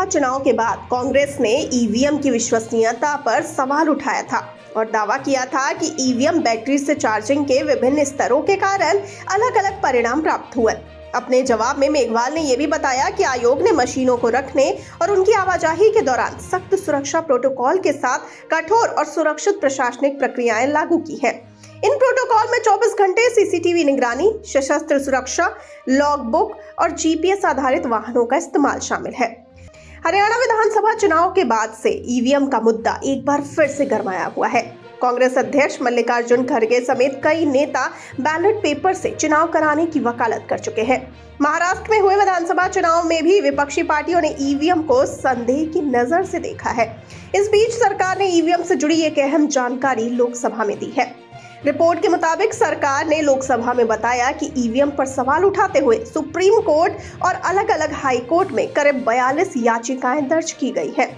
चुनाव के बाद कांग्रेस ने ईवीएम की विश्वसनीयता पर सवाल उठाया था और दावा किया था कि ईवीएम बैटरी से चार्जिंग के विभिन्न स्तरों के कारण अलग अलग परिणाम प्राप्त हुए। अपने जवाब में मेघवाल ने यह भी बताया कि आयोग ने मशीनों को रखने और उनकी आवाजाही के दौरान सख्त सुरक्षा प्रोटोकॉल के साथ कठोर और सुरक्षित प्रशासनिक प्रक्रियाएं लागू की हैं। इन प्रोटोकॉल में 24 घंटे सीसीटीवी निगरानी, सशस्त्र सुरक्षा, लॉग बुक और जीपीएस आधारित वाहनों का इस्तेमाल शामिल है। हरियाणा विधानसभा चुनाव के बाद से ईवीएम का मुद्दा एक बार फिर से गरमाया हुआ है। कांग्रेस अध्यक्ष मल्लिकार्जुन खड़गे समेत कई नेता बैलेट पेपर से चुनाव कराने की वकालत कर चुके हैं। महाराष्ट्र में हुए विधानसभा चुनाव में भी विपक्षी पार्टियों ने ईवीएम को संदेह की नजर से देखा है। इस बीच सरकार ने ईवीएम से जुड़ी एक अहम जानकारी लोकसभा में दी है। रिपोर्ट के मुताबिक सरकार ने लोकसभा में बताया कि ईवीएम पर सवाल उठाते हुए सुप्रीम कोर्ट और अलग अलग हाई कोर्ट में करीब 42 याचिकाएं दर्ज की गई हैं।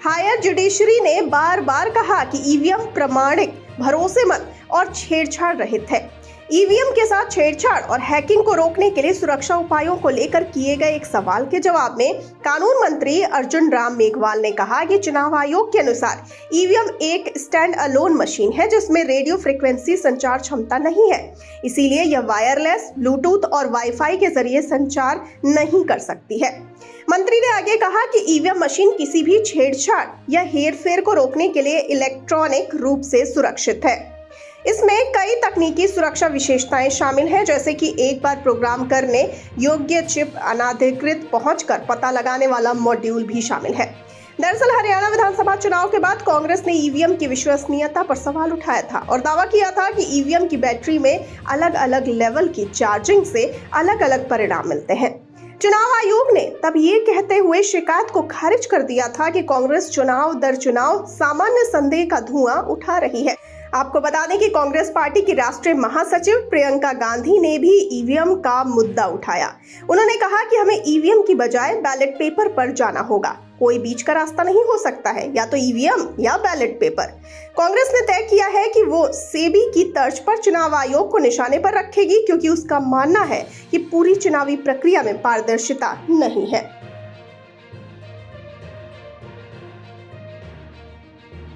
हायर जुडिशरी ने बार बार कहा कि ईवीएम प्रामाणिक, भरोसेमंद और छेड़छाड़ रहित है। ईवीएम के साथ छेड़छाड़ और हैकिंग को रोकने के लिए सुरक्षा उपायों को लेकर किए गए एक सवाल के जवाब में कानून मंत्री अर्जुन राम मेघवाल ने कहा कि चुनाव आयोग के अनुसार ईवीएम एक स्टैंड अलोन मशीन है जिसमें रेडियो फ्रीक्वेंसी संचार क्षमता नहीं है, इसीलिए यह वायरलेस, ब्लूटूथ और वाईफाई के जरिए संचार नहीं कर सकती है। मंत्री ने आगे कहा कि ईवीएम मशीन किसी भी छेड़छाड़ या हेरफेर को रोकने के लिए इलेक्ट्रॉनिक रूप से सुरक्षित है। इसमें कई तकनीकी सुरक्षा विशेषताएं शामिल हैं, जैसे कि एक बार प्रोग्राम करने योग्य चिप, अनाधिकृत पहुंच कर पता लगाने वाला मॉड्यूल भी शामिल है। दरअसल हरियाणा विधानसभा चुनाव के बाद कांग्रेस ने ईवीएम की विश्वसनीयता पर सवाल उठाया था और दावा किया था कि ईवीएम की बैटरी में अलग अलग लेवल की चार्जिंग से अलग अलग परिणाम मिलते हैं। चुनाव आयोग ने तब ये कहते हुए शिकायत को खारिज कर दिया था कि कांग्रेस चुनाव दर चुनाव सामान्य संदेह का धुआं उठा रही है। आपको बता दें कि कांग्रेस पार्टी की राष्ट्रीय महासचिव प्रियंका गांधी ने भी ईवीएम का मुद्दा उठाया। उन्होंने कहा कि हमें ईवीएम की बजाय बैलेट पेपर पर जाना होगा, कोई बीच का रास्ता नहीं हो सकता है, या तो ईवीएम या बैलेट पेपर। कांग्रेस ने तय किया है कि वो सेबी की तर्ज पर चुनाव आयोग को निशाने पर रखेगी, क्योंकि उसका मानना है कि पूरी चुनावी प्रक्रिया में पारदर्शिता नहीं है।